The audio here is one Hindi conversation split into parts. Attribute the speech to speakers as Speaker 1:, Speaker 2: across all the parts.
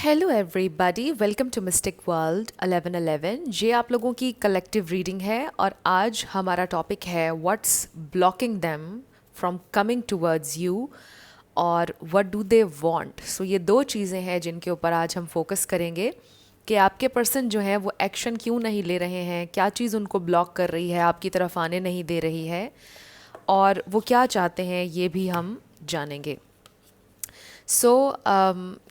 Speaker 1: Hello everybody, welcome to mystic world 1111। ये आप लोगों की कलेक्टिव रीडिंग है और आज हमारा टॉपिक है what's blocking them from coming towards you और व्हाट डू दे वांट। सो ये दो चीज़ें हैं जिनके ऊपर आज हम फोकस करेंगे कि आपके पर्सन जो है वो एक्शन क्यों नहीं ले रहे हैं, क्या चीज़ उनको ब्लॉक कर रही है, आपकी तरफ आने नहीं दे रही है और वो क्या चाहते हैं ये भी हम जानेंगे। सो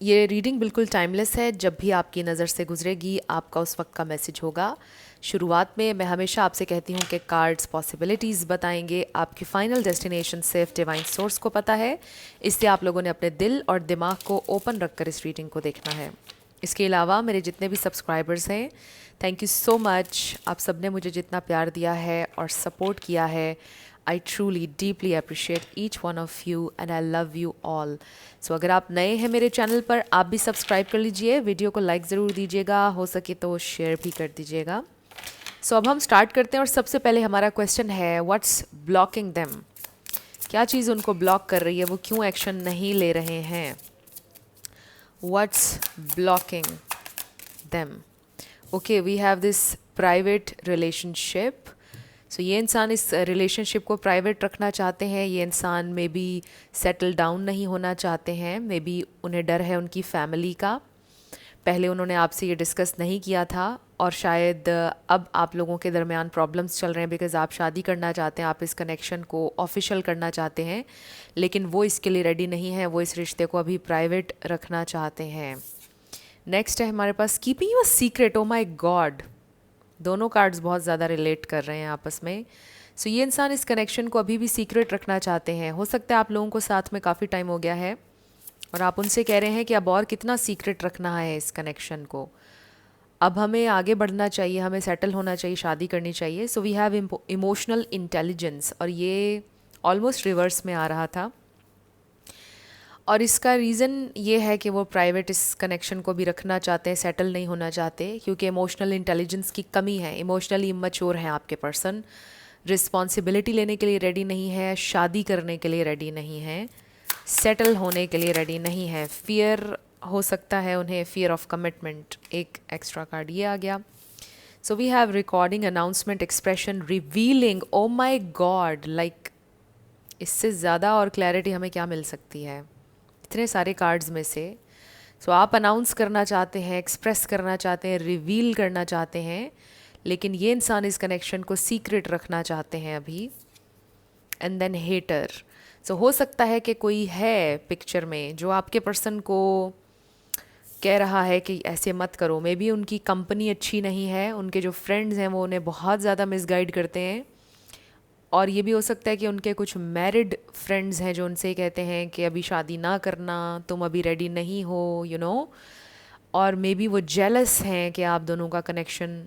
Speaker 1: ये रीडिंग बिल्कुल टाइमलेस है। जब भी आपकी नज़र से गुजरेगी आपका उस वक्त का मैसेज होगा। शुरुआत में मैं हमेशा आपसे कहती हूँ कि कार्ड्स पॉसिबिलिटीज़ बताएंगे, आपकी फ़ाइनल डेस्टिनेशन सिर्फ डिवाइन सोर्स को पता है। इससे आप लोगों ने अपने दिल और दिमाग को ओपन रखकर इस रीडिंग को देखना है। इसके अलावा मेरे जितने भी सब्सक्राइबर्स हैं, थैंक यू सो मच। आप सब ने मुझे जितना प्यार दिया है और सपोर्ट किया है, I truly deeply appreciate each one of you and I love you all. So अगर आप नए हैं मेरे चैनल पर, आप भी सब्सक्राइब कर लीजिए, वीडियो को लाइक ज़रूर दीजिएगा, हो सके तो शेयर भी कर दीजिएगा। सो अब हम स्टार्ट करते हैं और सबसे पहले हमारा क्वेश्चन है व्हाट्स ब्लॉकिंग देम। क्या चीज़ उनको ब्लॉक कर रही है, वो क्यों एक्शन नहीं ले रहे हैं। What's blocking them. Okay, we have this private relationship. So ये इंसान इस रिलेशनशिप को प्राइवेट रखना चाहते हैं। ये इंसान मे बी सेटल डाउन नहीं होना चाहते हैं, मे बी उन्हें डर है उनकी फैमिली का। पहले उन्होंने आपसे ये डिस्कस नहीं किया था और शायद अब आप लोगों के दरमियान प्रॉब्लम्स चल रहे हैं बिकॉज़ आप शादी करना चाहते हैं, आप इस कनेक्शन को ऑफिशियल करना चाहते हैं, लेकिन वो इसके लिए रेडी नहीं है। वो इस रिश्ते को अभी प्राइवेट रखना चाहते हैं। नेक्स्ट है हमारे पास keeping you a secret. Oh my god, दोनों कार्ड्स बहुत ज़्यादा रिलेट कर रहे हैं आपस में। सो ये इंसान इस कनेक्शन को अभी भी सीक्रेट रखना चाहते हैं। हो सकता है आप लोगों को साथ में काफ़ी टाइम हो गया है और आप उनसे कह रहे हैं कि अब और कितना सीक्रेट रखना है इस कनेक्शन को, अब हमें आगे बढ़ना चाहिए, हमें सेटल होना चाहिए, शादी करनी चाहिए। So we have emotional intelligence और ये ऑलमोस्ट रिवर्स में आ रहा था और इसका रीज़न ये है कि वो प्राइवेट इस कनेक्शन को भी रखना चाहते हैं, सेटल नहीं होना चाहते क्योंकि इमोशनल इंटेलिजेंस की कमी है। इमोशनली इमैच्योर हैं आपके पर्सन, रिस्पॉन्सिबिलिटी लेने के लिए रेडी नहीं है, शादी करने के लिए रेडी नहीं है, सेटल होने के लिए रेडी नहीं है। फियर हो सकता है उन्हें, फियर ऑफ कमिटमेंट। एक एक्स्ट्रा कार्ड ये आ गया। So we have recording, announcement, expression, revealing. Oh my god, like इससे ज़्यादा और क्लैरिटी हमें क्या मिल सकती है इतने सारे कार्ड्स में से। सो आप अनाउंस करना चाहते हैं, एक्सप्रेस करना चाहते हैं, रिवील करना चाहते हैं, लेकिन ये इंसान इस कनेक्शन को सीक्रेट रखना चाहते हैं अभी। And then hater. सो हो सकता है कि कोई है पिक्चर में जो आपके पर्सन को कह रहा है कि ऐसे मत करो। मे बी उनकी कंपनी अच्छी नहीं है, उनके जो फ्रेंड्स हैं वो उन्हें बहुत ज़्यादा मिसगाइड करते हैं और ये भी हो सकता है कि उनके कुछ मैरिड फ्रेंड्स हैं जो उनसे कहते हैं कि अभी शादी ना करना, तुम अभी रेडी नहीं हो, यू नो। और मे बी वो जेलस हैं कि आप दोनों का कनेक्शन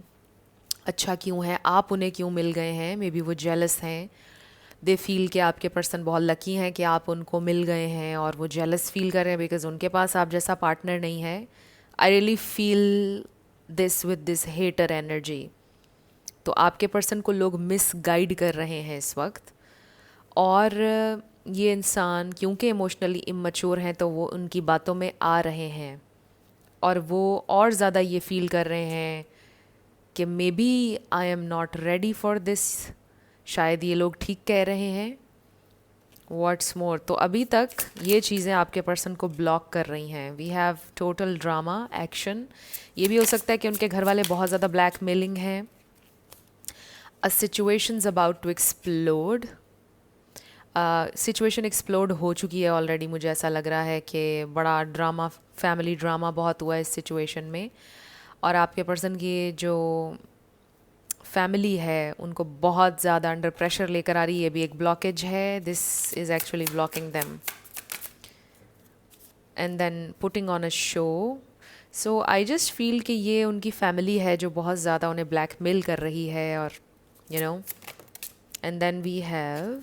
Speaker 1: अच्छा क्यों है, आप उन्हें क्यों मिल गए हैं। मे बी वो जेलस हैं, दे फील कि आपके पर्सन बहुत लकी हैं कि आप उनको मिल गए हैं और वो जेलस फील कर रहे हैं बिकॉज उनके पास आप जैसा पार्टनर नहीं है। I really feel this with this hater energy. तो आपके पर्सन को लोग मिस गाइड कर रहे हैं इस वक्त और ये इंसान क्योंकि इमोशनली इमैच्योर हैं तो वो उनकी बातों में आ रहे हैं और वो और ज़्यादा ये फील कर रहे हैं कि maybe I am not ready for this. शायद ये लोग ठीक कह रहे हैं। व्हाट्स मोर, तो अभी तक ये चीज़ें आपके पर्सन को ब्लॉक कर रही हैं। We have total drama action. ये भी हो सकता है कि उनके घर वाले बहुत ज़्यादा ब्लैकमेलिंग हैं। A situations about to explode. Situation explode हो चुकी है ऑलरेडी। मुझे ऐसा लग रहा है कि बड़ा ड्रामा, फैमिली ड्रामा बहुत हुआ है इस सिचुएशन में और आपके पर्सन की जो फैमिली है उनको बहुत ज़्यादा अंडर प्रेशर लेकर आ रही है। ये भी एक ब्लॉकेज है। This is actually blocking them and then putting on a show. So I just feel कि ये उनकी फैमिली है जो बहुत ज़्यादा उन्हें ब्लैकमेल कर रही है और you know. And then we have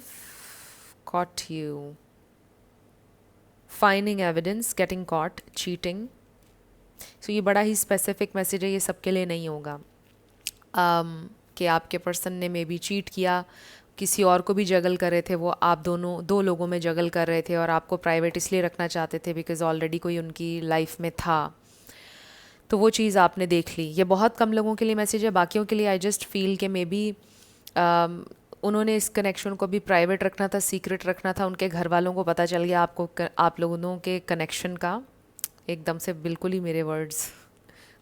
Speaker 1: caught you, finding evidence, getting caught, cheating. So ये बड़ा ही स्पेसिफिक मैसेज है, ये सबके लिए नहीं होगा। कि आपके पर्सन ने मे बी चीट किया, किसी और को भी जगल कर रहे थे, वो आप दोनों दो लोगों में जगल कर रहे थे और आपको प्राइवेट इसलिए रखना चाहते थे बिकॉज ऑलरेडी कोई उनकी लाइफ में था। तो वो चीज़ आपने देख ली। ये बहुत कम लोगों के लिए मैसेज है, बाकियों के लिए आई जस्ट फील कि मे बी उन्होंने इस कनेक्शन को भी प्राइवेट रखना था, सीक्रेट रखना था। उनके घर वालों को पता चल गया आप लोगों के कनेक्शन का। एकदम से बिल्कुल ही मेरे वर्ड्स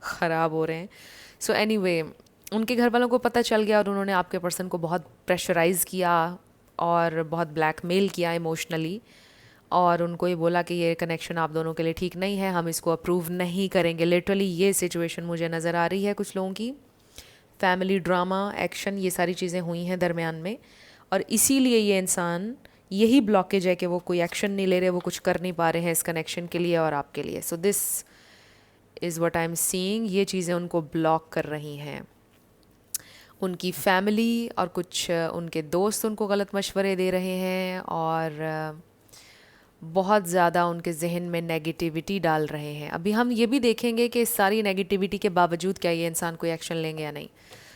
Speaker 1: ख़राब हो रहे हैं। सो एनीवे, उनके घर वालों को पता चल गया और उन्होंने आपके पर्सन को बहुत प्रेशराइज़ किया और बहुत ब्लैकमेल किया इमोशनली, और उनको ये बोला कि ये कनेक्शन आप दोनों के लिए ठीक नहीं है, हम इसको अप्रूव नहीं करेंगे। लिटरली ये सिचुएशन मुझे नज़र आ रही है कुछ लोगों की। फैमिली ड्रामा, एक्शन, ये सारी चीज़ें हुई हैं दरमियान में, और इसीलिए ये इंसान, यही ब्लॉकेज है कि वो कोई एक्शन नहीं ले रहे, वो कुछ कर नहीं पा रहे हैं इस कनेक्शन के लिए और आपके लिए। सो this is what I am seeing. ये चीज़ें उनको ब्लॉक कर रही हैं। उनकी फैमिली और कुछ उनके दोस्त उनको गलत मशवरे दे रहे हैं और बहुत ज़्यादा उनके जहन में नेगेटिविटी डाल रहे हैं। अभी हम ये भी देखेंगे कि इस सारी नेगेटिविटी के बावजूद क्या ये इंसान कोई एक्शन लेंगे या नहीं।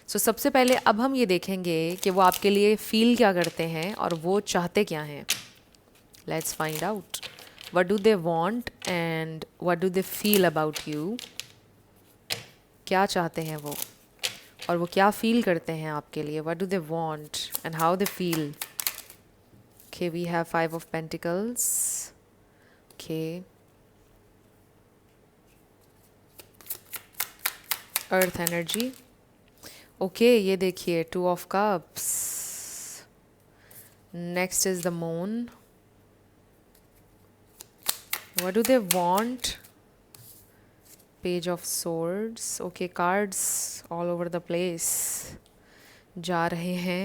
Speaker 1: सो सबसे पहले अब हम ये देखेंगे कि वो आपके लिए फ़ील क्या करते हैं और वो चाहते क्या हैं। Let's find out what do they want and what do they feel about you. क्या चाहते हैं वो और वो क्या फील करते हैं आपके लिए। What do they want and how they feel. Okay, we have Five of Pentacles. Okay. Earth energy. Okay, ये देखिए Two of Cups. Next is the Moon. What do they want? Page of Swords. Okay, cards all over the place. जा रहे हैं.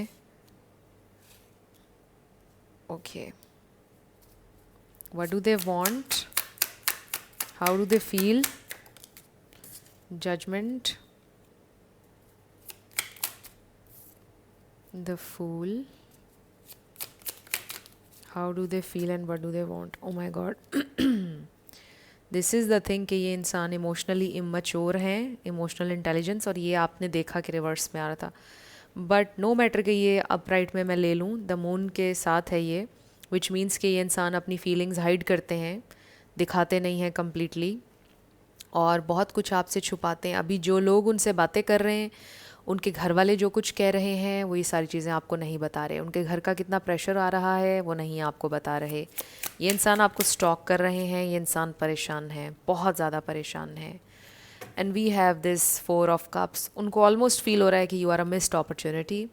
Speaker 1: Okay. What do they want? How do they feel? Judgment. The Fool. How do they feel and what do they want? Oh my God. This is the thing कि ये इंसान इमोशनली इमेच्योर हैं, इमोशनल इंटेलिजेंस, और ये आपने देखा कि रिवर्स में आ रहा था। बट नो मैटर कि ये अपराइट में मैं ले लूँ, द मून के साथ है ये, विच मीन्स कि ये इंसान अपनी फीलिंग्स हाइड करते हैं, दिखाते नहीं हैं कम्प्लीटली, और बहुत कुछ आपसे छुपाते हैं। अभी जो लोग उनसे बातें कर रहे हैं, उनके घर वाले जो कुछ कह रहे हैं, वो ये सारी चीज़ें आपको नहीं बता रहे। उनके घर का कितना प्रेशर आ रहा है वो नहीं आपको बता रहे। ये इंसान आपको स्टॉक कर रहे हैं। ये इंसान परेशान है, बहुत ज़्यादा परेशान है। And we have this four of cups. उनको ऑलमोस्ट फील हो रहा है कि you are a missed opportunity.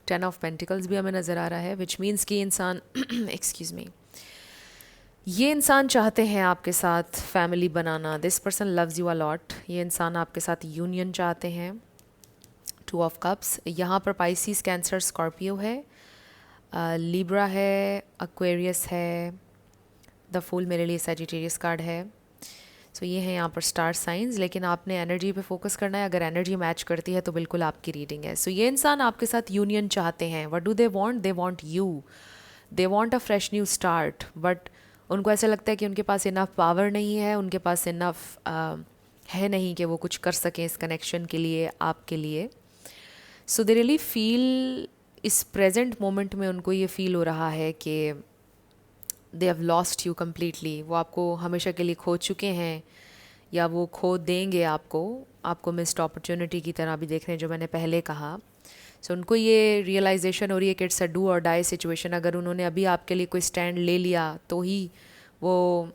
Speaker 1: 10 of pentacles भी हमें नज़र आ रहा है, विच मीन्स कि इंसान एक्सक्यूज़ मी, ये इंसान चाहते हैं आपके साथ family banana. This person loves you a lot. ये इंसान आपके साथ यूनियन चाहते हैं। 2 ऑफ कप्स। यहाँ पर पाइसिस, कैंसर, स्कॉर्पियो है, लिब्रा है, एक्वेरियस है, द फूल मेरे लिए सजिटेरियस कार्ड है। सो ये है यहाँ पर स्टार साइंस, लेकिन आपने एनर्जी पे फोकस करना है। अगर एनर्जी मैच करती है तो बिल्कुल आपकी रीडिंग है। सो ये इंसान आपके साथ यूनियन चाहते हैं। What do they want? They want you. They want a fresh new start, but उनको ऐसा लगता है कि उनके पास इनफ पावर नहीं है, उनके पास इनफ है नहीं कि वो कुछ कर सकें इस कनेक्शन के लिए, आपके लिए। सो दे रियली फील, इस प्रेजेंट मोमेंट में उनको ये फील हो रहा है कि they have lost you completely. वो आपको हमेशा के लिए खो चुके हैं, या वो खो देंगे आपको मिस्ड अपॉर्चुनिटी की तरह भी देख रहे हैं, जो मैंने पहले कहा। सो उनको ये रियलाइजेशन हो रही है कि इट्स अ डू और डाई सिचुएशन। अगर उन्होंने अभी आपके लिए कोई स्टैंड ले लिया तो ही वो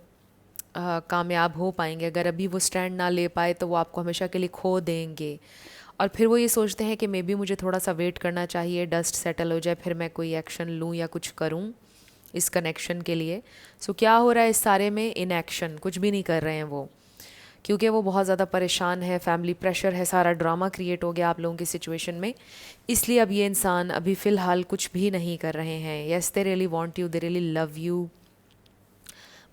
Speaker 1: कामयाब हो पाएंगे। अगर अभी वो स्टैंड ना ले पाए तो वो आपको हमेशा के लिए खो देंगे। और फिर वो ये सोचते हैं कि मे बी मुझे थोड़ा सा वेट करना चाहिए, डस्ट सेटल हो जाए, फिर मैं कोई एक्शन लूँ या कुछ करूँ इस कनेक्शन के लिए। सो क्या हो रहा है इस सारे में? इनएक्शन, कुछ भी नहीं कर रहे हैं वो, क्योंकि वो बहुत ज़्यादा परेशान है, फैमिली प्रेशर है, सारा ड्रामा क्रिएट हो गया आप लोगों की सिचुएशन में। इसलिए अब ये इंसान अभी फ़िलहाल कुछ भी नहीं कर रहे हैं। Yes, they really want you, they really love you,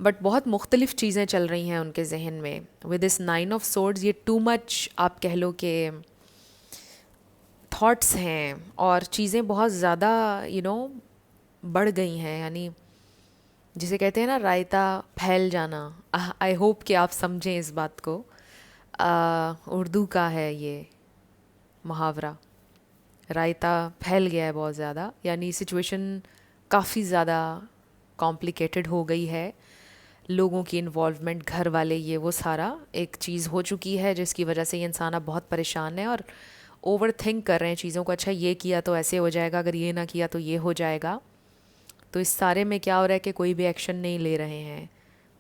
Speaker 1: but बहुत मुख्तलिफ़ चीज़ें चल रही हैं उनके जहन में। विद दिस 9 ऑफ सोर्ड्स, ये टू मच आप कह लो कि थॉट्स हैं, और चीज़ें बहुत ज़्यादा बढ़ गई हैं। यानी जिसे कहते हैं ना, रायता फैल जाना। आई होप कि आप समझें इस बात को। उर्दू का है ये मुहावरा, रायता फैल गया है बहुत ज़्यादा। यानी सिचुएशन काफ़ी ज़्यादा कॉम्प्लिकेटेड हो गई है। लोगों की इन्वॉल्वमेंट, घर वाले, ये वो सारा एक चीज़ हो चुकी है जिसकी वजह से ये इंसान अब बहुत परेशान है और ओवर थिंक कर रहे हैं चीज़ों को। अच्छा ये किया तो ऐसे हो जाएगा, अगर ये ना किया तो ये हो जाएगा। तो इस सारे में क्या हो रहा है कि कोई भी एक्शन नहीं ले रहे हैं,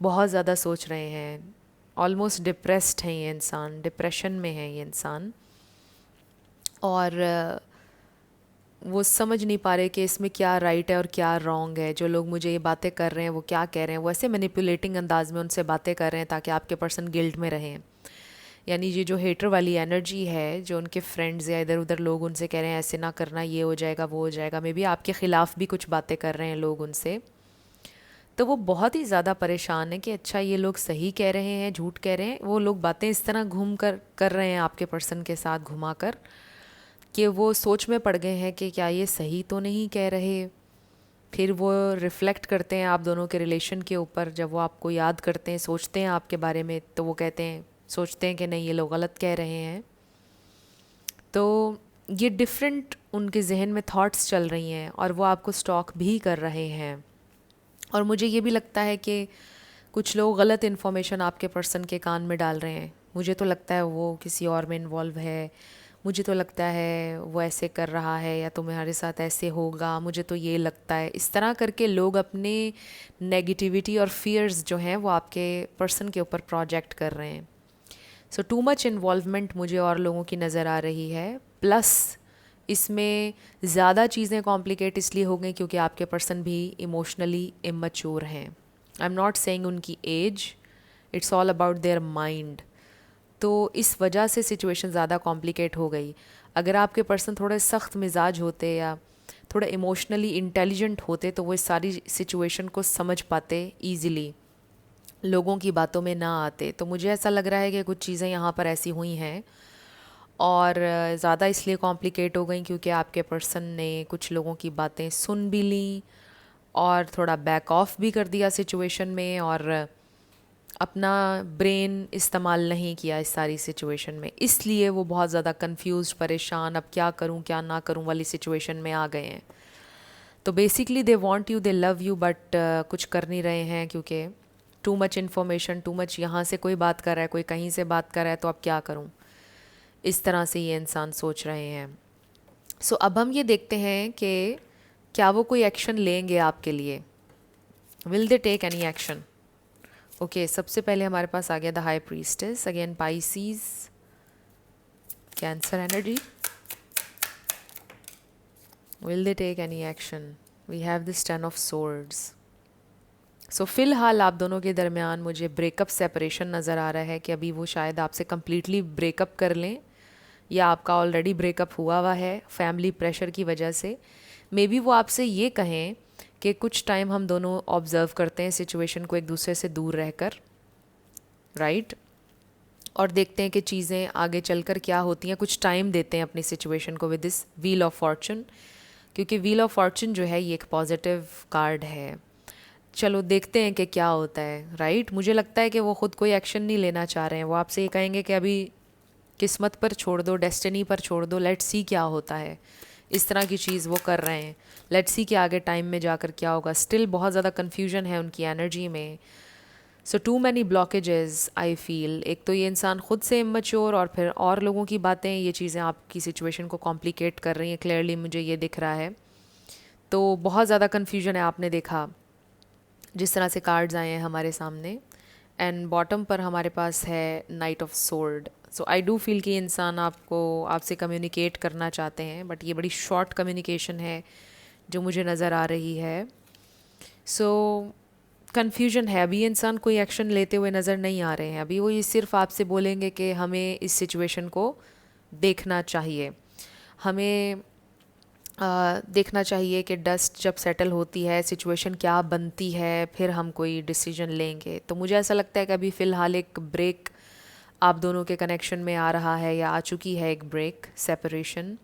Speaker 1: बहुत ज़्यादा सोच रहे हैं, ऑलमोस्ट डिप्रेस्ड हैं ये इंसान, डिप्रेशन में है ये इंसान। और वो समझ नहीं पा रहे कि इसमें क्या राइट है और क्या रॉन्ग है। जो लोग मुझे ये बातें कर रहे हैं वो क्या कह रहे हैं, वो ऐसे मैनिपुलेटिंग अंदाज में उनसे बातें कर रहे हैं ताकि आपके पर्सन गिल्ट में रहें। यानी ये जो हेटर वाली एनर्जी है, जो उनके फ्रेंड्स या इधर उधर लोग उनसे कह रहे हैं ऐसे ना करना, ये हो जाएगा वो हो जाएगा, मे बी आपके ख़िलाफ़ भी कुछ बातें कर रहे हैं लोग उनसे, तो वो बहुत ही ज़्यादा परेशान है कि अच्छा ये लोग सही कह रहे हैं झूठ कह रहे हैं। वो लोग बातें इस तरह घूम कर रहे हैं आपके पर्सन के साथ घुमा कर कि वो सोच में पड़ गए हैं कि क्या ये सही तो नहीं कह रहे। फिर वो रिफ़्लेक्ट करते हैं आप दोनों के रिलेशन के ऊपर, जब वो आपको याद करते हैं, सोचते हैं आपके बारे में, तो वो कहते हैं, सोचते हैं कि नहीं ये लोग गलत कह रहे हैं। तो ये डिफरेंट उनके जहन में थॉट्स चल रही हैं और वो आपको स्टॉक भी कर रहे हैं। और मुझे ये भी लगता है कि कुछ लोग गलत इन्फॉर्मेशन आपके पर्सन के कान में डाल रहे हैं। मुझे तो लगता है वो किसी और में इन्वॉल्व है, मुझे तो लगता है वो ऐसे कर रहा है या तुम्हारे साथ ऐसे होगा, मुझे तो ये लगता है। इस तरह करके लोग अपने नेगेटिविटी और फियर्स जो हैं वो आपके पर्सन के ऊपर प्रोजेक्ट कर रहे हैं। सो टू मच इन्वॉल्वमेंट मुझे और लोगों की नज़र आ रही है। प्लस इसमें ज़्यादा चीज़ें कॉम्प्लिकेट इसलिए हो गई क्योंकि आपके पर्सन भी इमोशनली इमैच्योर हैं। आई एम नॉट सेइंग उनकी age, it's all about their mind. तो इस वजह से सिचुएशन ज़्यादा कॉम्प्लिकेट हो गई। अगर आपके पर्सन थोड़े सख्त मिजाज होते या थोड़े इमोशनली इंटेलिजेंट होते तो वो इस सारी सिचुएशन को समझ पाते ईज़िली, लोगों की बातों में ना आते। तो मुझे ऐसा लग रहा है कि कुछ चीज़ें यहाँ पर ऐसी हुई हैं और ज़्यादा इसलिए कॉम्प्लिकेट हो गई क्योंकि आपके पर्सन ने कुछ लोगों की बातें सुन भी ली और थोड़ा बैक ऑफ भी कर दिया सिचुएशन में और अपना ब्रेन इस्तेमाल नहीं किया इस सारी सिचुएशन में। इसलिए वो बहुत ज़्यादा कंफ्यूज, परेशान, अब क्या करूँ क्या ना करूँ वाली सिचुएशन में आ गए हैं। तो basically they want you, they love you, but कुछ कर नहीं रहे हैं क्योंकि too much information, too much, यहाँ से कोई बात कर रहा है, कोई कहीं से बात कर रहा है, तो अब क्या करूँ, इस तरह से ये इंसान सोच रहे हैं। सो अब हम ये देखते हैं कि क्या वो कोई एक्शन लेंगे आपके लिए। Will they take any action? Okay, सबसे पहले हमारे पास आ गया the high priestess, again Pisces, cancer energy. Will they take any action? We have this 10 of swords. So फ़िलहाल आप दोनों के दरमियान मुझे ब्रेकअप सेपरेशन नज़र आ रहा है कि अभी वो शायद आपसे कम्प्लीटली ब्रेकअप कर लें या आपका ऑलरेडी ब्रेकअप हुआ है फैमिली प्रेशर की वजह से। मे बी वो आपसे ये कहें कि कुछ टाइम हम दोनों ऑब्ज़र्व करते हैं सिचुएशन को एक दूसरे से दूर रहकर, राइट, और देखते हैं कि चीज़ें आगे चलकर क्या होती हैं। कुछ टाइम देते हैं अपनी सिचुएशन को with this wheel of Fortune, क्योंकि व्हील ऑफ फॉर्चून जो है ये एक पॉजिटिव कार्ड है। चलो देखते हैं कि क्या होता है, राइट। मुझे लगता है कि वो ख़ुद कोई एक्शन नहीं लेना चाह रहे हैं। वो आपसे ये कहेंगे कि अभी किस्मत पर छोड़ दो, डेस्टिनी पर छोड़ दो, लेट्स सी क्या होता है। इस तरह की चीज़ वो कर रहे हैं, लेट्स सी कि आगे टाइम में जाकर क्या होगा। स्टिल बहुत ज़्यादा कन्फ्यूजन है उनकी एनर्जी में। So too many blockages I feel. एक तो ये इंसान खुद से इमेच्योर और फिर और लोगों की बातें, ये चीज़ें आपकी सिचुएशन को कॉम्प्लिकेट कर रही हैं। क्लियरली मुझे ये दिख रहा है। तो बहुत ज़्यादा कन्फ्यूजन है। आपने देखा जिस तरह से कार्ड्स आए हैं हमारे सामने, एंड बॉटम पर हमारे पास है night of sword. So I do feel कि इंसान आपसे कम्युनिकेट करना चाहते हैं, बट ये बड़ी शॉर्ट कम्युनिकेशन है जो मुझे नज़र आ रही है। सो कन्फ्यूजन है। अभी इंसान कोई एक्शन लेते हुए नज़र नहीं आ रहे हैं। अभी वो ये सिर्फ आपसे बोलेंगे कि हमें इस सिचुएशन को देखना चाहिए, हमें देखना चाहिए कि डस्ट जब सेटल होती है सिचुएशन क्या बनती है, फिर हम कोई डिसीजन लेंगे। तो मुझे ऐसा लगता है कि अभी फ़िलहाल एक ब्रेक आप दोनों के कनेक्शन में आ रहा है या आ चुकी है, एक ब्रेक, सेपरेशन।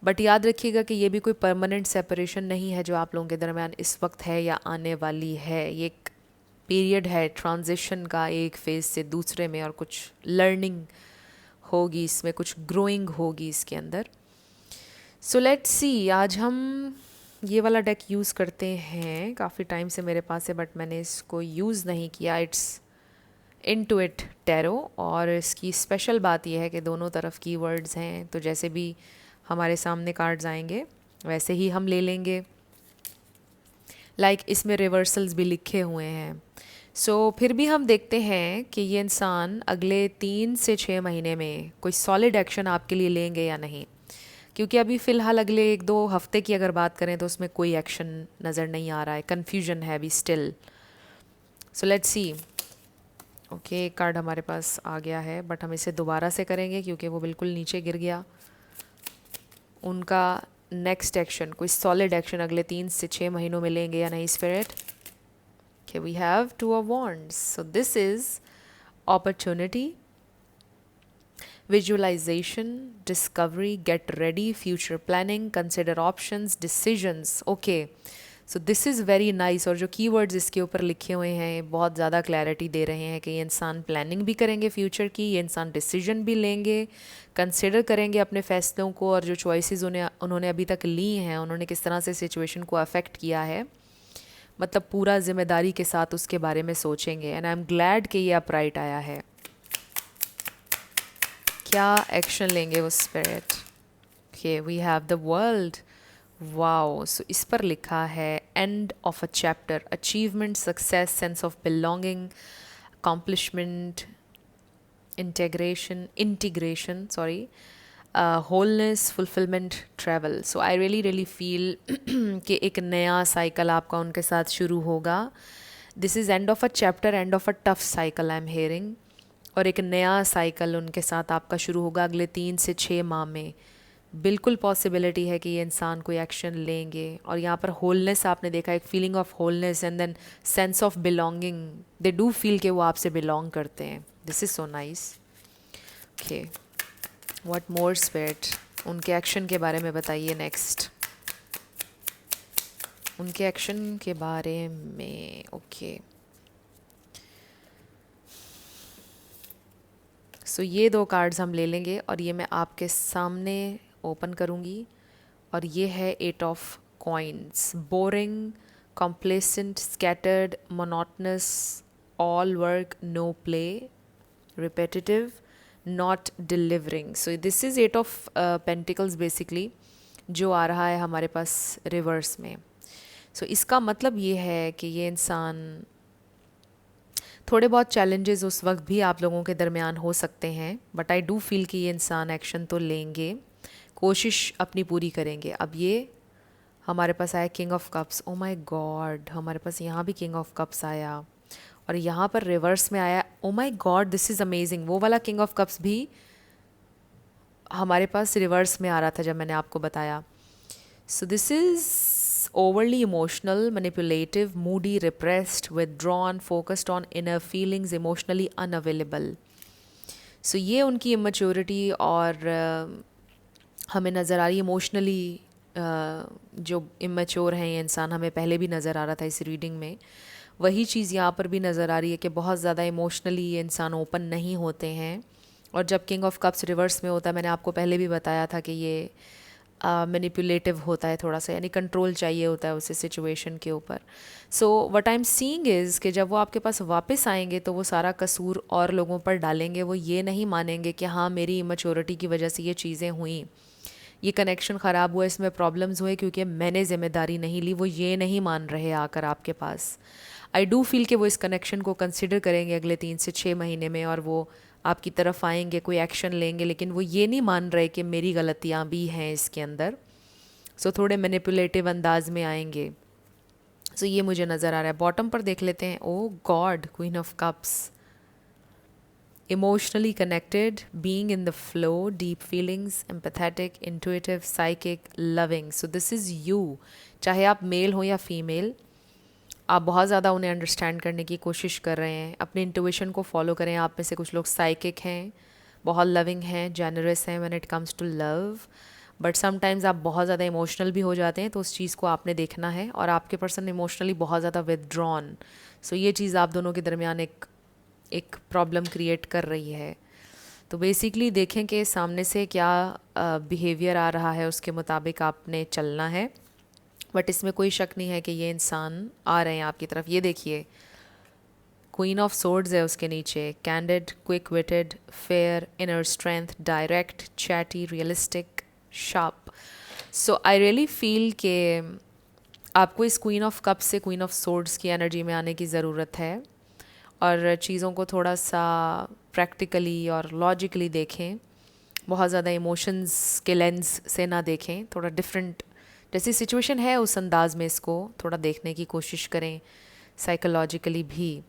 Speaker 1: बट याद रखिएगा कि ये भी कोई परमानेंट सेपरेशन नहीं है जो आप लोगों के दरमियान इस वक्त है या आने वाली है। ये एक पीरियड है ट्रांजिशन का, एक फेज़ से दूसरे में, और कुछ लर्निंग होगी इसमें, कुछ ग्रोइंग होगी इसके अंदर। सो लेट्स सी, आज हम ये वाला डेक यूज़ करते हैं, काफ़ी टाइम से मेरे पास है बट मैंने इसको यूज़ नहीं किया। इट्स इनटुइट टैरो, और इसकी स्पेशल बात यह है कि दोनों तरफ कीवर्ड्स हैं, तो जैसे भी हमारे सामने कार्ड्स आएंगे वैसे ही हम ले लेंगे। इसमें रिवर्सल्स भी लिखे हुए हैं। फिर भी हम देखते हैं कि ये इंसान अगले 3 से 6 महीने में कोई सॉलिड एक्शन आपके लिए लेंगे या नहीं, क्योंकि अभी फ़िलहाल अगले 1-2 हफ्ते की अगर बात करें तो उसमें कोई एक्शन नज़र नहीं आ रहा है, कन्फ्यूजन है अभी still. So let's see. Okay, एक कार्ड हमारे पास आ गया है बट हम इसे दोबारा से करेंगे क्योंकि वो बिल्कुल नीचे गिर गया। उनका नेक्स्ट एक्शन, कोई सॉलिड एक्शन अगले 3 से 6 महीनों में लेंगे या नहीं spirit. Okay, we have Two of Wands. So this is opportunity, visualization, discovery, get ready, future planning, consider options, decisions. Okay. So this is very nice. और जो keywords इसके ऊपर लिखे हुए हैं बहुत ज़्यादा क्लैरिटी दे रहे हैं कि ये इंसान प्लानिंग भी करेंगे फ्यूचर की, ये इंसान डिसीजन भी लेंगे, कंसिडर करेंगे अपने फैसलों को, और जो चॉइसेस उन्होंने अभी तक ली हैं उन्होंने किस तरह से सिचुएशन को अफेक्ट किया है, मतलब पूरा जिम्मेदारी के साथ उसके बारे में सोचेंगे। एंड आई एम ग्लैड कि ये अपराइट आया है। क्या एक्शन लेंगे वो spirit. Okay, we have the world. Wow, so इस पर लिखा है end of a chapter, achievement, success, sense of belonging, accomplishment, integration sorry, wholeness, fulfilment, travel. So I really feel कि एक नया साइकिल आपका उनके साथ शुरू होगा। This is end of a chapter, end of a tough cycle I am hearing. और एक नया साइकिल उनके साथ आपका शुरू होगा अगले 3 से 6 माह में। बिल्कुल पॉसिबिलिटी है कि ये इंसान कोई एक्शन लेंगे। और यहाँ पर होलनेस आपने देखा, एक feeling of wholeness and then sense of belonging. They do feel कि वो आपसे बिलोंग करते हैं। This is so nice. Okay, what more spirit, उनके एक्शन के बारे में बताइए नेक्स्ट, उनके एक्शन के बारे में। ओके, सो ये 2 कार्ड्स हम ले लेंगे और ये मैं आपके सामने ओपन करूँगी। और ये है 8 of coins. Boring, complacent, scattered, monotonous, all work no play, repetitive, not delivering. So this is 8 of pentacles basically, जो आ रहा है हमारे पास रिवर्स में। सो इसका मतलब ये है कि ये इंसान, थोड़े बहुत चैलेंजेस उस वक्त भी आप लोगों के दरमियान हो सकते हैं, बट आई डू फील कि ये इंसान एक्शन तो लेंगे, कोशिश अपनी पूरी करेंगे। अब ये हमारे पास आया king of cups. O my God, हमारे पास यहाँ भी किंग ऑफ कप्स आया और यहाँ पर रिवर्स में आया। ओ my God, this is amazing. वो वाला किंग ऑफ कप्स भी हमारे पास रिवर्स में आ रहा था जब मैंने आपको बताया। सो this is overly emotional, manipulative, moody, repressed, withdrawn, focused on inner feelings, emotionally unavailable. So ये उनकी immaturity और हमें नज़र आ रही है इमोशनली। जो इमेच्योर हैं ये इंसान, हमें पहले भी नज़र आ रहा था इस रीडिंग में, वही चीज़ यहाँ पर भी नज़र आ रही है कि बहुत ज़्यादा इमोशनली ये इंसान ओपन नहीं होते हैं। और जब किंग ऑफ कप्स रिवर्स में होता है, मैंने आपको पहले भी बताया था कि ये मैनिपुलेटिव होता है थोड़ा सा, यानी कंट्रोल चाहिए होता है उसे सिचुएशन के ऊपर। So what I am seeing is कि जब वो आपके पास वापस आएंगे तो वो सारा कसूर और लोगों पर डालेंगे। वो ये नहीं मानेंगे कि हाँ मेरी इमेच्योरिटी की वजह से ये चीज़ें हुई, ये कनेक्शन ख़राब हुआ, इसमें प्रॉब्लम्स हुए क्योंकि मैंने ज़िम्मेदारी नहीं ली। वो ये नहीं मान रहे आकर आपके पास। आई डू फील कि वो इस कनेक्शन को कंसिडर करेंगे अगले 3 से 6 महीने में, और वो आपकी तरफ आएंगे, कोई एक्शन लेंगे, लेकिन वो ये नहीं मान रहे कि मेरी गलतियाँ भी हैं इसके अंदर। सो थोड़े मैनिपुलेटिव अंदाज में आएंगे। सो ये मुझे नज़र आ रहा है। बॉटम पर देख लेते हैं। Oh God, queen of cups. Emotionally connected, being in the flow, deep feelings, empathetic, intuitive, psychic, loving. So this is you. चाहे आप मेल हो या फीमेल, आप बहुत ज़्यादा उन्हें अंडरस्टैंड करने की कोशिश कर रहे हैं, अपने इंट्यूशन को फॉलो करें। आप में से कुछ लोग साइकिक हैं, बहुत लविंग हैं, जेनरस हैं when it comes to love, but sometimes आप बहुत ज़्यादा इमोशनल भी हो जाते हैं, तो उस चीज़ को आपने देखना है। और आपके पर्सन इमोशनली बहुत ज़्यादा विदड्रॉन। सो ये चीज़ आप दोनों के दरमियान एक प्रॉब्लम क्रिएट कर रही है। तो बेसिकली देखें कि सामने से क्या बिहेवियर आ रहा है, उसके मुताबिक आपने चलना है। बट इसमें कोई शक नहीं है कि ये इंसान आ रहे हैं आपकी तरफ। ये देखिए, क्वीन ऑफ सोर्ड्स है उसके नीचे, candid, quick witted, fair, inner strength, direct, chatty, realistic, sharp. So I really feel के आपको इस क्वीन ऑफ कप से क्वीन ऑफ सोर्ड्स की एनर्जी में आने की ज़रूरत है, और चीज़ों को थोड़ा सा प्रैक्टिकली और लॉजिकली देखें, बहुत ज़्यादा इमोशंस के लेंस से ना देखें, थोड़ा डिफरेंट जैसी सिचुएशन है उस अंदाज में इसको थोड़ा देखने की कोशिश करें, साइकोलॉजिकली भी।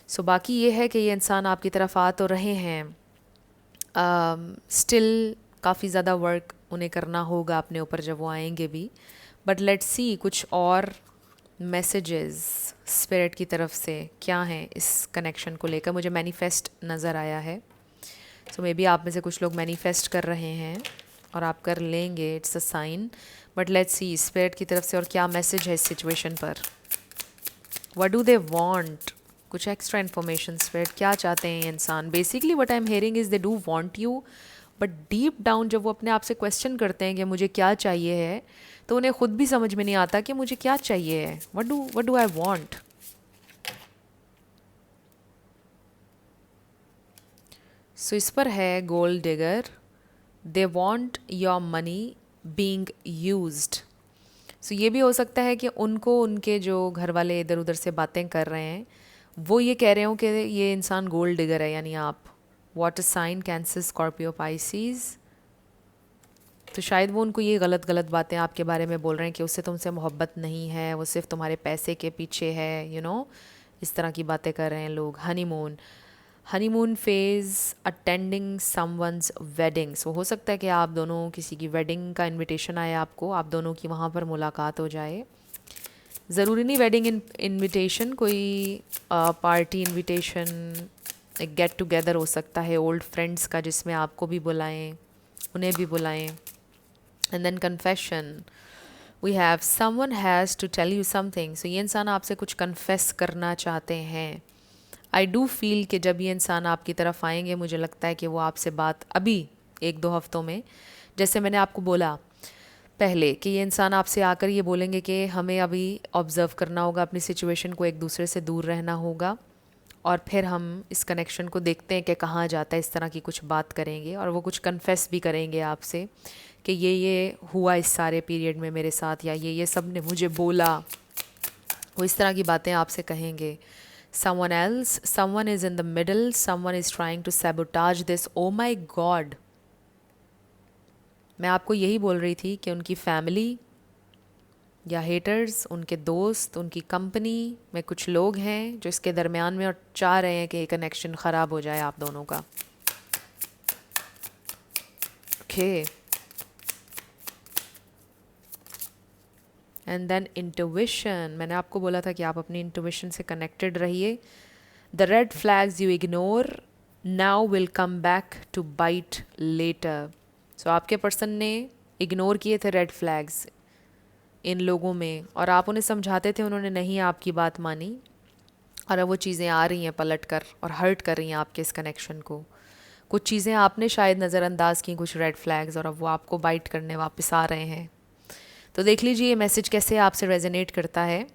Speaker 1: सो बाकी ये है कि ये इंसान आपकी तरफ आ तो रहे हैं, स्टिल काफ़ी ज़्यादा वर्क उन्हें करना होगा अपने ऊपर जब वो आएंगे भी। बट लेट्स सी कुछ और मैसेजेस स्पिरिट की तरफ से क्या हैं इस कनेक्शन को लेकर। मुझे मैनिफेस्ट नज़र आया है, सो मे बी आप में से कुछ लोग मैनिफेस्ट कर रहे हैं और आप कर लेंगे, it's a sign. But let's see spirit की तरफ से और क्या मैसेज है इस सिचुएशन पर। व्हाट डू दे वांट, कुछ एक्स्ट्रा इन्फॉर्मेशन स्पिरिट क्या चाहते हैं ये इंसान। Basically what I am hearing is they do want you, but deep down जब वो अपने आप से क्वेश्चन करते हैं कि मुझे क्या चाहिए है, तो उन्हें खुद भी समझ में नहीं आता कि मुझे क्या चाहिए है। What do I want. So इस पर है gold digger, they want your money being used. So ये भी हो सकता है कि उनको उनके जो घर वाले इधर उधर से बातें कर रहे हैं वो ये कह रहे हो कि ये इंसान गोल्ड डिगर है, यानी आप। Water sign, Cancer, Scorpio, Pisces. तो शायद वो उनको ये गलत गलत बातें आपके बारे में बोल रहे हैं कि उससे तुमसे मोहब्बत नहीं है, वो सिर्फ तुम्हारे पैसे के पीछे है, इस तरह की बातें कर रहे हैं लोग। Honeymoon phase, attending someone's wedding. So हो सकता है कि आप दोनों, किसी की वेडिंग का इनविटेशन आए आपको, आप दोनों की वहाँ पर मुलाकात हो जाए। ज़रूरी नहीं वेडिंग इनविटेशन, कोई पार्टी इनविटेशन, एक गेट टुगेदर हो सकता है ओल्ड फ्रेंड्स का, जिसमें आपको भी बुलाएं, उन्हें भी बुलाएं। And then confession, we have someone has to tell you something. So ये इंसान आपसे कुछ कन्फेस करना चाहते हैं। आई डू फील कि जब ये इंसान आपकी तरफ आएंगे, मुझे लगता है कि वो आपसे बात अभी 1-2 हफ्तों में, जैसे मैंने आपको बोला पहले कि ये इंसान आपसे आकर ये बोलेंगे कि हमें अभी ऑब्ज़र्व करना होगा अपनी सिचुएशन को, एक दूसरे से दूर रहना होगा, और फिर हम इस कनेक्शन को देखते हैं कि कहाँ जाता है। इस तरह की कुछ बात करेंगे और वो कुछ कन्फेस भी करेंगे आपसे कि ये हुआ इस सारे पीरियड में मेरे साथ, या ये सब ने मुझे बोला। वो इस तरह की बातें आपसे कहेंगे। someone else, someone is in the middle, someone is trying to sabotage this. Oh my god, मैं आपको यही बोल रही थी कि उनकी फैमिली या हेटर्स, उनके दोस्त, उनकी कंपनी में कुछ लोग हैं जो इसके दरमियान में और चाह रहे हैं कि ये कनेक्शन ख़राब हो जाए आप दोनों का। Okay, and then intuition. मैंने आपको बोला था कि आप अपनी इंट्यूशन से कनेक्टेड रहिए। The red flags you ignore now will come back to bite later. So आपके पर्सन ने इग्नोर किए थे रेड फ्लैग्स इन लोगों में, और आप उन्हें समझाते थे, उन्होंने नहीं आपकी बात मानी, और अब वो चीज़ें आ रही हैं पलट कर और हर्ट कर रही हैं आपके इस कनेक्शन को। कुछ चीज़ें आपने शायद नज़रअंदाज की, कुछ रेड फ्लैग्स, और अब वो आपको बाइट करने वापस आ रहे हैं। तो देख लीजिए ये मैसेज कैसे आपसे रेजोनेट करता है।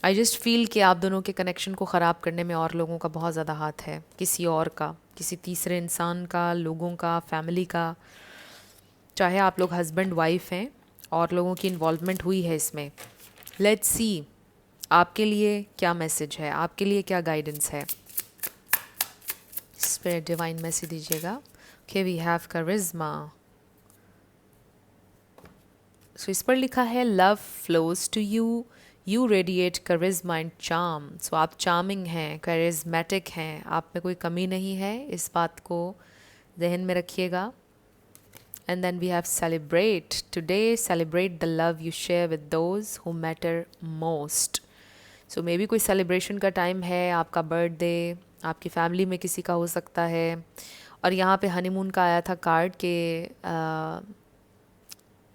Speaker 1: आई जस्ट फील कि आप दोनों के कनेक्शन को ख़राब करने में और लोगों का बहुत ज़्यादा हाथ है, किसी और का, किसी तीसरे इंसान का, लोगों का, फैमिली का। चाहे आप लोग हस्बैंड वाइफ हैं, और लोगों की इन्वॉल्वमेंट हुई है इसमें। लेट्स सी आपके लिए क्या मैसेज है, आपके लिए क्या गाइडेंस है। स्पिरिट डिवाइन मैसेज दीजिएगा। Okay, we have charisma. So इस पर लिखा है love flows to you, you radiate charisma and charm. So आप चार्मिंग हैं, करिश्मेटिक हैं, आप में कोई कमी नहीं है, इस बात को जहन में रखिएगा। And then we have celebrate today, celebrate the love you share with those who matter most. So maybe कोई सेलिब्रेशन का टाइम है, आपका बर्थडे, आपकी फैमिली में किसी का हो सकता है। और यहाँ पे हनीमून का आया था कार्ड के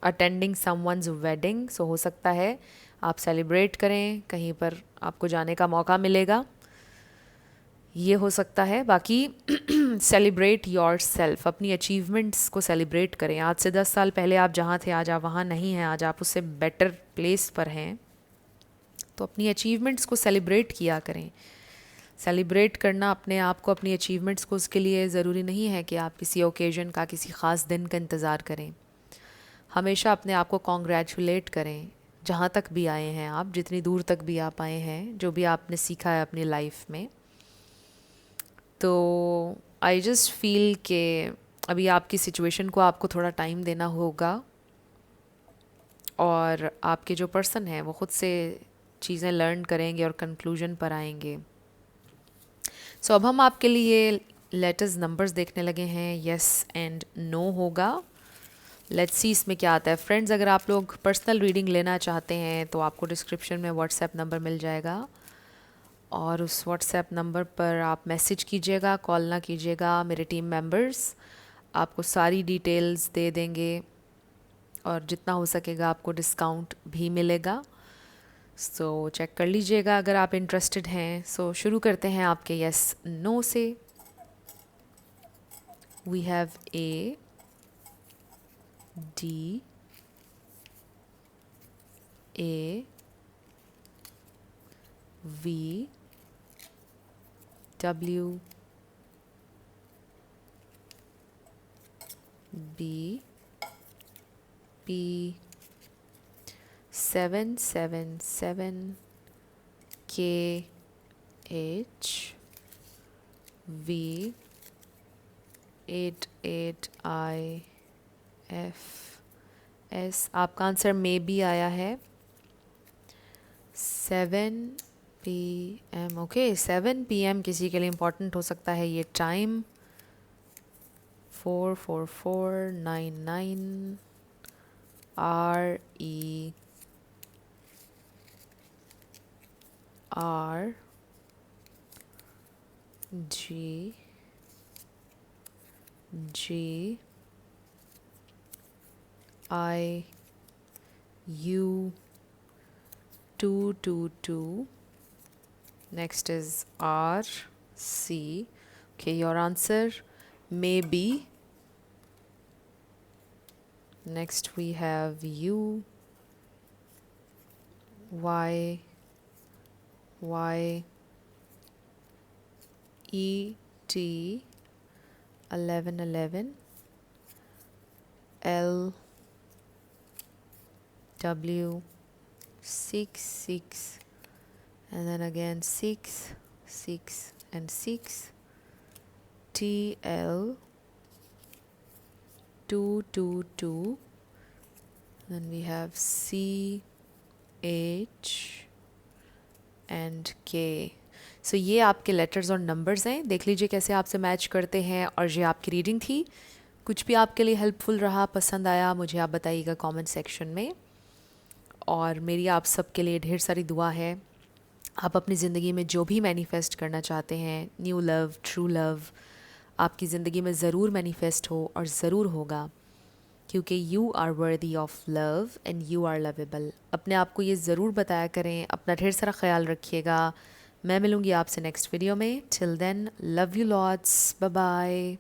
Speaker 1: अटेंडिंग समवन्स वेडिंग। सो हो सकता है आप सेलिब्रेट करें, कहीं पर आपको जाने का मौका मिलेगा, ये हो सकता है। बाकी सेलिब्रेट योर सेल्फ, अपनी अचीवमेंट्स को सेलिब्रेट करें। आज से 10 साल पहले आप जहाँ थे आज आप वहाँ नहीं हैं, आज आप उससे बेटर प्लेस पर हैं, तो अपनी अचीवमेंट्स को सेलिब्रेट किया करें। सेलिब्रेट करना अपने आप को, अपनी अचीवमेंट्स को, उसके लिए ज़रूरी नहीं है कि आप किसी ओकेजन का, किसी ख़ास दिन का इंतज़ार करें। हमेशा अपने आप को कॉन्ग्रेचुलेट करें, जहाँ तक भी आए हैं आप, जितनी दूर तक भी आप आए हैं, जो भी आपने सीखा है अपनी लाइफ में। तो आई जस्ट फील कि अभी आपकी सिचुएशन को आपको थोड़ा टाइम देना होगा, और आपके जो पर्सन हैं वो ख़ुद से चीज़ें लर्न करेंगे और कंक्लूजन पर आएंगे। सो अब हम आपके लिए लेटर्स नंबर्स देखने लगे हैं। येस एंड नो होगा। लेट्स सी इसमें क्या आता है। फ्रेंड्स, अगर आप लोग पर्सनल रीडिंग लेना चाहते हैं तो आपको डिस्क्रिप्शन में व्हाट्सएप नंबर मिल जाएगा, और उस व्हाट्सएप नंबर पर आप मैसेज कीजिएगा, कॉल ना कीजिएगा। मेरे टीम मेंबर्स आपको सारी डिटेल्स दे देंगे, और जितना हो सकेगा आपको डिस्काउंट भी मिलेगा। सो चेक कर लीजिएगा अगर आप इंटरेस्टेड हैं। सो शुरू करते हैं आपके यस नो से। We have A, D, A, V, W, B, P, 777, K, H, V, 88, I, F, S. आपका आंसर में भी आया है 7 PM। ओके, 7 PM किसी के लिए इम्पोर्टेंट हो सकता है ये time. 44499, RE, R, G, G, I, U, 222. Next is R, C. Okay, your answer may be. Next we have U, Y, Y, E, T, 1111, L, W, 6, and then again 6, 6, and 6, T, L, 222, then we have C, H, and K. सो ये आपके लेटर्स और नंबर्स हैं। देख लीजिए कैसे आपसे मैच करते हैं। और ये आपकी रीडिंग थी। कुछ भी आपके लिए हेल्पफुल रहा, पसंद आया, मुझे आप बताइएगा कमेंट सेक्शन में। और मेरी आप सबके लिए ढेर सारी दुआ है। आप अपनी ज़िंदगी में जो भी मैनिफेस्ट करना चाहते हैं, न्यू लव, ट्रू लव, आपकी ज़िंदगी में ज़रूर मैनिफेस्ट हो, और ज़रूर होगा, क्योंकि you are worthy of love and you are lovable. अपने आप को ये ज़रूर बताया करें। अपना ढेर सारा ख्याल रखिएगा। मैं मिलूँगी आपसे नेक्स्ट वीडियो में। Till then, love you lots, bye bye.